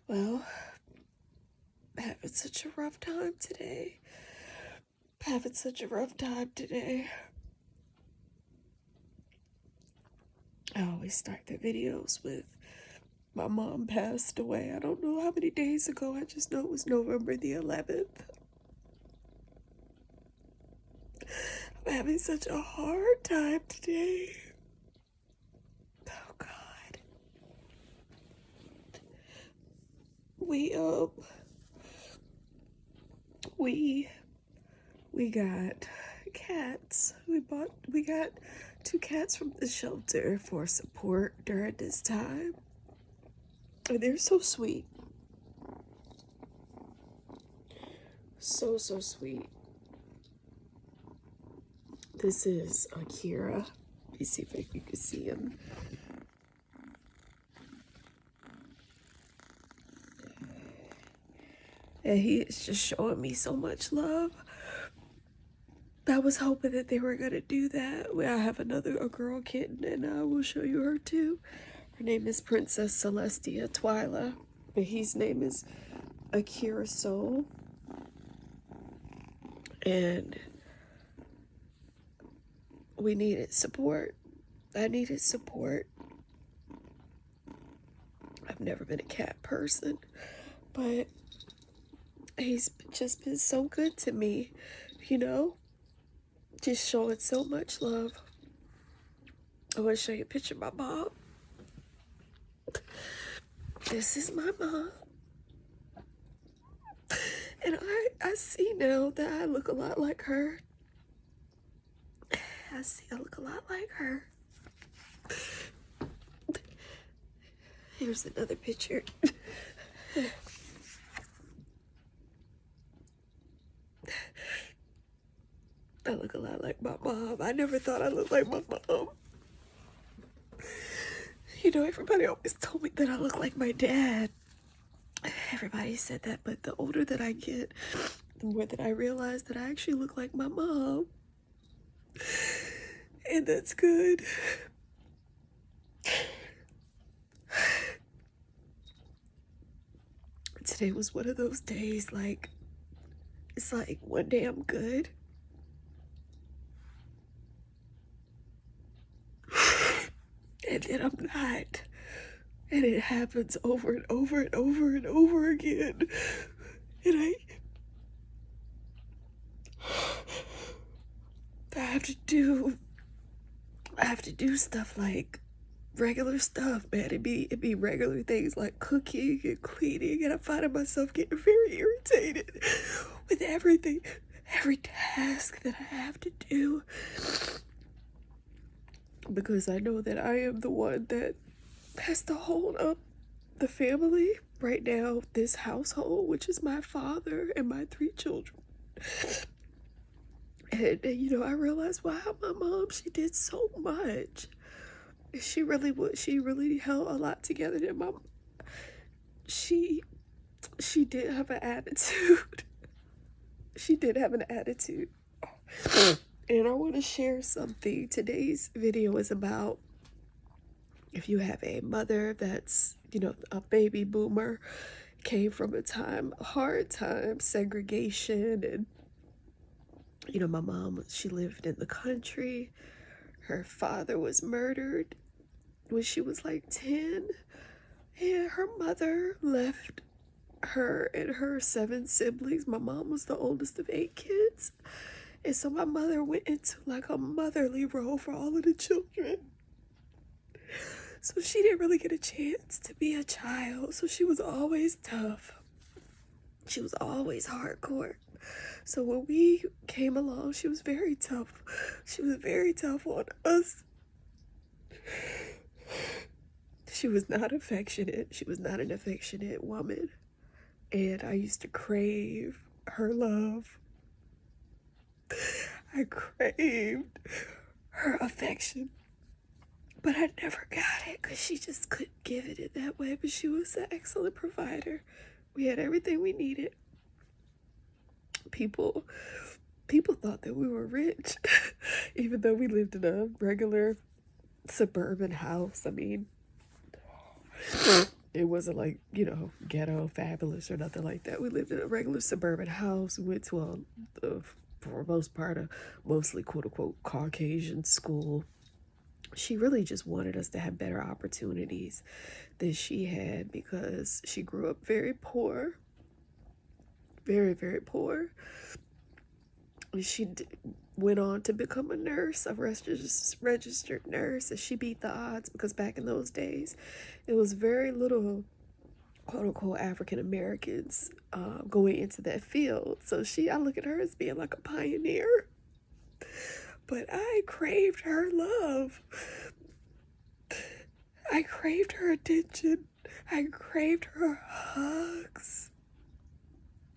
Well, having such a rough time today. Having such a rough time today. I always start the videos with my mom passed away. I don't know how many days ago. I just know it was November the 11th. I'm having such a hard time today. Oh God. We got cats. We got 2 cats from the shelter for support during this time. And they're so sweet. So sweet. This is Akira. Let me see if you can see him. And he is just showing me so much love. I was hoping that they were gonna do that. I have a girl kitten, and I will show you her too. Her name is Princess Celestia Twyla, and his name is Akira Soul. And we needed support. I needed support. I've never been a cat person, but he's just been so good to me, you know? Just showing so much love. I want to show you a picture of my mom. This is my mom. And I see now that I look a lot like her. I look a lot like her. Here's another picture. I look a lot like my mom. I never thought I looked like my mom. You know, everybody always told me that I look like my dad. Everybody said that, but the older that I get, the more that I realize that I actually look like my mom. And that's good. Today was one of those days, like, it's like one day I'm good. And then I'm not. And it happens over and over and over and over again. And I have to do stuff like regular stuff, man. It'd be regular things like cooking and cleaning, and I'm finding myself getting very irritated with everything, every task that I have to do, because I know that I am the one that has to hold up the family right now, this household, which is my father and my 3 children. And you know, I realized, wow, my mom, she did so much. She really held a lot together. And she did have an attitude. She did have an attitude. And I want to share something. Today's video is about if you have a mother that's, you know, a baby boomer, came from a hard time, segregation, and, you know, my mom, she lived in the country. Her father was murdered when she was like 10, and her mother left her and her 7 siblings. My mom was the oldest of 8 kids, and so my mother went into like a motherly role for all of the children. So she didn't really get a chance to be a child, so she was always tough. She was always hardcore. So when we came along, she was very tough. She was very tough on us. She was not affectionate. She was not an affectionate woman. And I used to crave her love. I craved her affection. But I never got it because she just couldn't give it in that way. But she was an excellent provider. We had everything we needed. People thought that we were rich, even though we lived in a regular suburban house. I mean, It wasn't like, you know, ghetto, fabulous or nothing like that. We lived in a regular suburban house. We went to for the most part, a mostly quote unquote Caucasian school. She really just wanted us to have better opportunities than she had because she grew up very poor, very, very poor. She went on to become a nurse, a registered nurse, and she beat the odds because back in those days, it was very little quote unquote African Americans going into that field. So I look at her as being like a pioneer. But I craved her love. I craved her attention. I craved her hugs.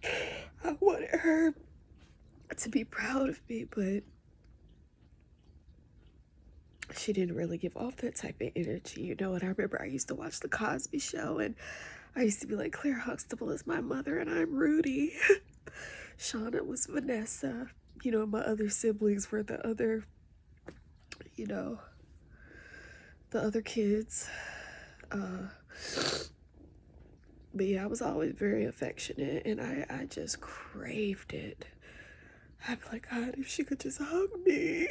I wanted her to be proud of me, but she didn't really give off that type of energy, you know. And I remember I used to watch The Cosby Show, and I used to be like, Claire Huxtable is my mother, and I'm Rudy. Shauna was Vanessa. You know, my other siblings were the other, you know, the other kids. But yeah, I was always very affectionate, and I just craved it. I'd be like, God, if she could just hug me.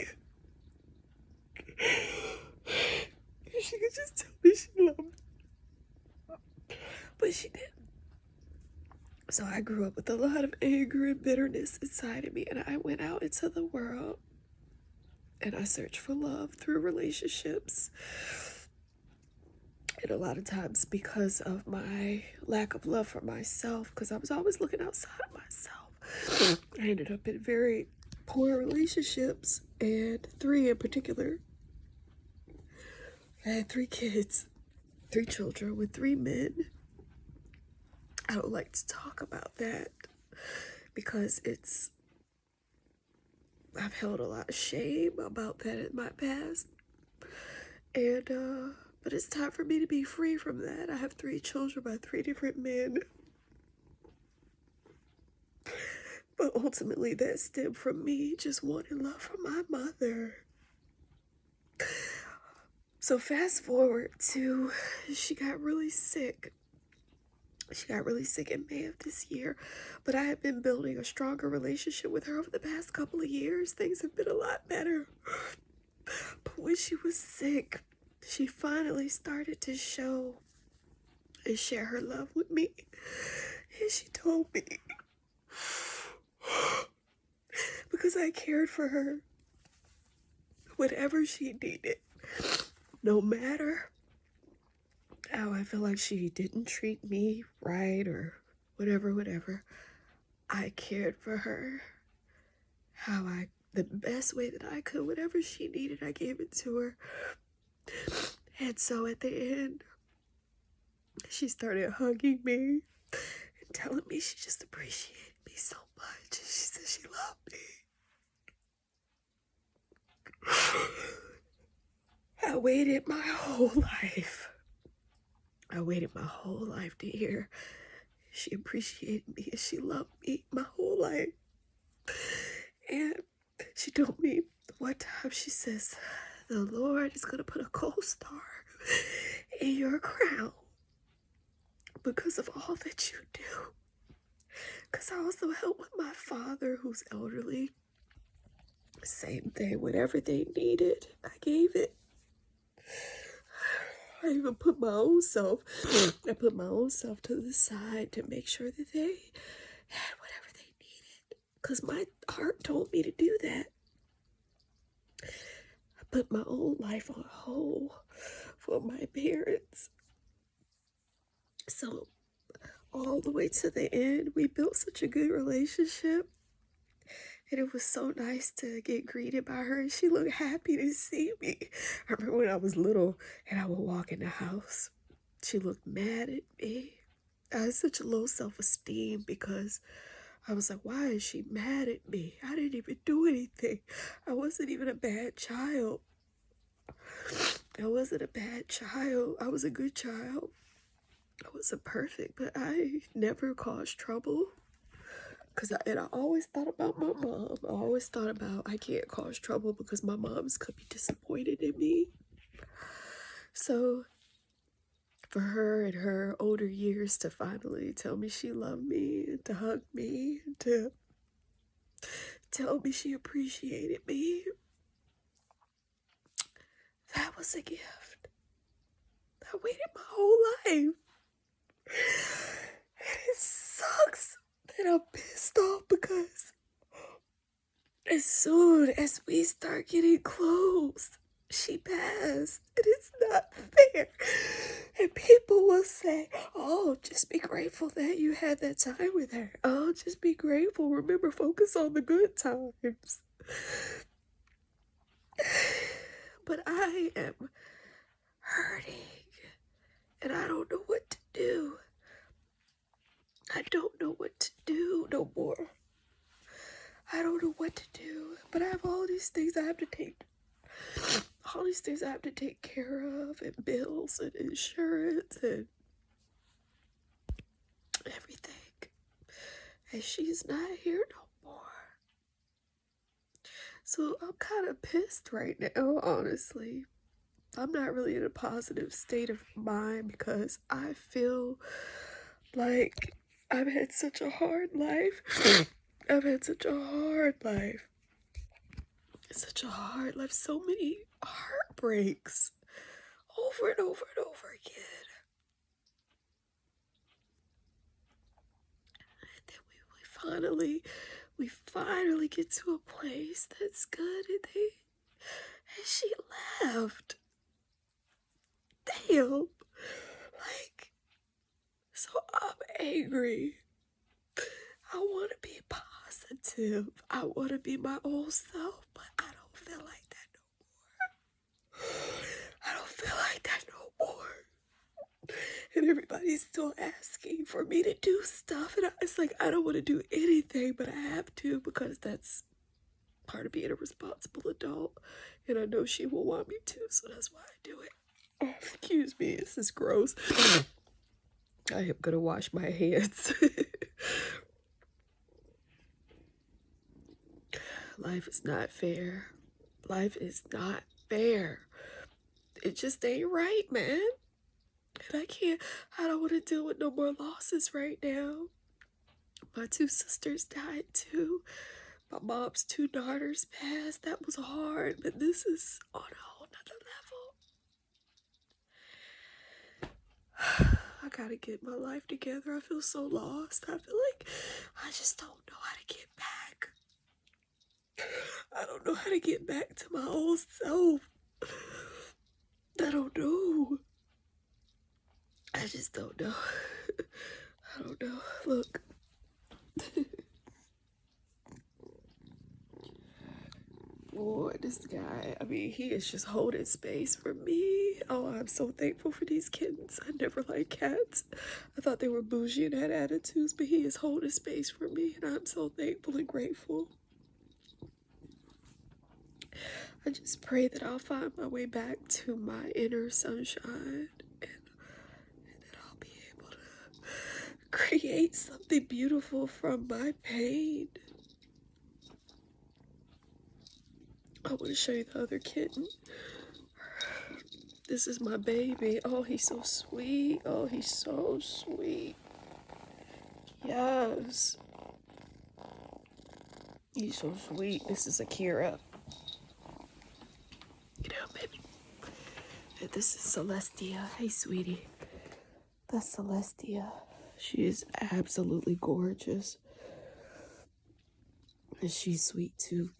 If she could just tell me she loved me. But she didn't. So I grew up with a lot of anger and bitterness inside of me, and I went out into the world, and I searched for love through relationships. And a lot of times because of my lack of love for myself, because I was always looking outside of myself, I ended up in very poor relationships, and 3 in particular. I had 3 kids, 3 children with 3 men. I don't like to talk about that because I've held a lot of shame about that in my past. And, but it's time for me to be free from that. I have 3 children by 3 different men. But ultimately that stemmed from me just wanting love from my mother. So fast forward to, she got really sick. She got really sick in May of this year, but I have been building a stronger relationship with her over the past couple of years. Things have been a lot better. But when she was sick, she finally started to show and share her love with me. And she told me, because I cared for her, whatever she needed, no matter how I feel like she didn't treat me right or whatever, I cared for her the best way that I could. Whatever she needed, I gave it to her. And so at the end, she started hugging me and telling me she just appreciated me so much. And she said she loved me. I waited my whole life. To hear she appreciated me and she loved me my whole life. And she told me one time, she says, the Lord is going to put a co-star in your crown because of all that you do. Because I also help with my father, who's elderly. Same thing, whatever they needed, I gave it. I even put my own self to the side to make sure that they had whatever they needed. Because my heart told me to do that. I put my own life on hold for my parents. So all the way to the end, we built such a good relationship. And it was so nice to get greeted by her, and she looked happy to see me. I remember when I was little and I would walk in the house, she looked mad at me. I had such a low self-esteem because I was like, why is she mad at me? I didn't even do anything. I wasn't even a bad child. I wasn't a bad child. I was a good child. I wasn't perfect, but I never caused trouble. And I always thought about my mom. I always thought about I can't cause trouble because my moms could be disappointed in me. So for her in her older years to finally tell me she loved me and to hug me and to tell me she appreciated me. That was a gift. I waited my whole life. And it sucks that I'm pissed off because as soon as we start getting close, she passed. And it's not fair. And people will say, oh, just be grateful that you had that time with her. Oh, just be grateful. Remember, focus on the good times. But I am hurting. And I don't know what to do. I don't know what to do no more. I don't know what to do. But I have all these things I have to take. All these things I have to take care of, and bills and insurance and everything. And she's not here no more. So I'm kind of pissed right now, honestly. I'm not really in a positive state of mind because I feel like I've had such a hard life. I've had such a hard life. Such a hard life. So many heartbreaks. Over and over and over again. And then we finally get to a place that's good, and she left. Damn. Like, so I'm angry. I want to be positive. I want to be my old self, but I don't feel like that no more. I don't feel like that no more. And everybody's still asking for me to do stuff, and it's like I don't want to do anything, but I have to because that's part of being a responsible adult, and I know she will want me to, so that's why I do it. Oh, excuse me, this is gross. I am gonna wash my hands. Life is not fair. Life is not fair. It just ain't right, man. And I don't want to deal with no more losses right now. My 2 sisters died too. My mom's 2 daughters passed. That was hard, but this is on a whole nother level. I gotta get my life together. I feel so lost. I feel like I just don't know how to get back. I don't know how to get back to my old self. I don't know. I just don't know. I don't know. Look. Boy, this guy, I mean, he is just holding space for me. Oh, I'm so thankful for these kittens. I never liked cats. I thought they were bougie and had attitudes, but he is holding space for me, and I'm so thankful and grateful. I just pray that I'll find my way back to my inner sunshine, and that I'll be able to create something beautiful from my pain. I want to show you the other kitten. This is my baby. Oh, he's so sweet. Oh, he's so sweet. Yes. He's so sweet. This is Akira. You know, baby. And this is Celestia. Hey, sweetie. That's Celestia. She is absolutely gorgeous. And she's sweet, too.